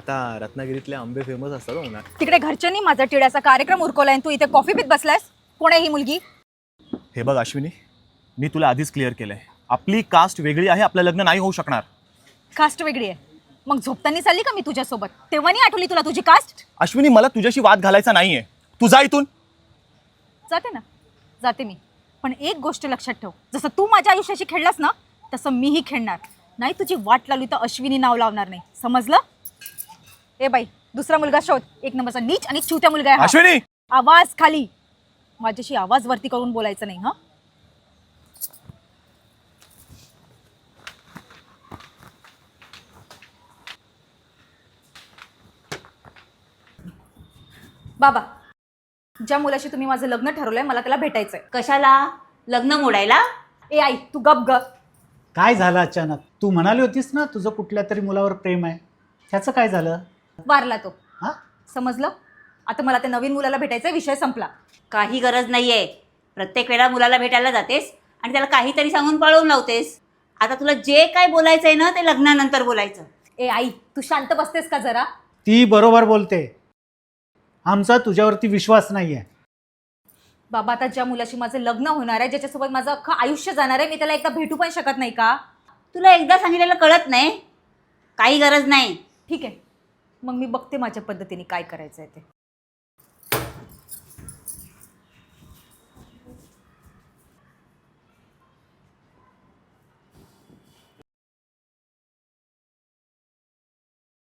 आता रत्नागिरीतले आंबे फेमस असतात हो ना. तिकडे घरच्यांनी माझा टिड्याचा कार्यक्रम उरकवलाय आणि तू इथे कॉफी पीत बसलायस. कोण आहे ही मुलगी? हे बघ अश्विनी, मी तुला आधीच क्लिअर केलंय, आपली कास्ट वेगळी आहे, आपलं लग्न नाही होऊ शकणार. कास्ट वेगळी आहे मग झोपताना चालली का मी तुझ्यासोबत? तेव्हा नाही आठवली तुला तुझी कास्ट? अश्विनी, मला तुझ्याशी वाद घालायचा नाहीये, तू जा इथून. जाते ना, जाते मी. पण एक गोष्ट लक्षात ठेव, जसं तू माझ्या आयुष्याशी खेळलास ना तसं मीही खेळणार नाही. तुझी वाट लावली तर अश्विनी नाव लावणार नाही, समजलं? ए बाई, दुसरा मुलगा शोध. एक नंबरचा नीच आणि चुत्या मुलगा आहे हा. अश्विनी, आवाज खाली. माझ्याशी आवाज वरती करून बोलायचं नाही. हा, बाबा, ज्या मुलाशी तुम्ही माझं लग्न ठरवलंय मला त्याला भेटायचंय. कशाला? लग्न मोडायला? ए आई, तू गप ग. काय झालं अचानक? तू म्हणाली होतीस ना तुझं कुठल्या तरी मुलावर प्रेम आहे, त्याचं काय झालं? वारला तो. हा? समजलं? आता मला त्या नवीन मुलाला भेटायचा, विषय संपला. काही गरज नाहीये. प्रत्येक वेळा मुलाला भेटायला जातेस आणि त्याला काहीतरी सांगून पळवून लावतेस. आता तुला जे काय बोलायचंय ना ते लग्नानंतर बोलायचं. ए आई, तू शांत बसतेस का जरा? ती बरोबर बोलते. आमचा तुझ्यावरती विश्वास नाही आहे. बाबा, आता ज्या मुलाशी माझं लग्न होणार आहे, ज्याच्यासोबत माझं अख्खं आयुष्य जाणार आहे, मी त्याला एकदा भेटू पण शकत नाही का? तुला एकदा सांगितलेलं कळत नाही? काही गरज नाही. ठीक आहे, मग मी बघते माझ्या पद्धतीने काय करायचं आहे ते.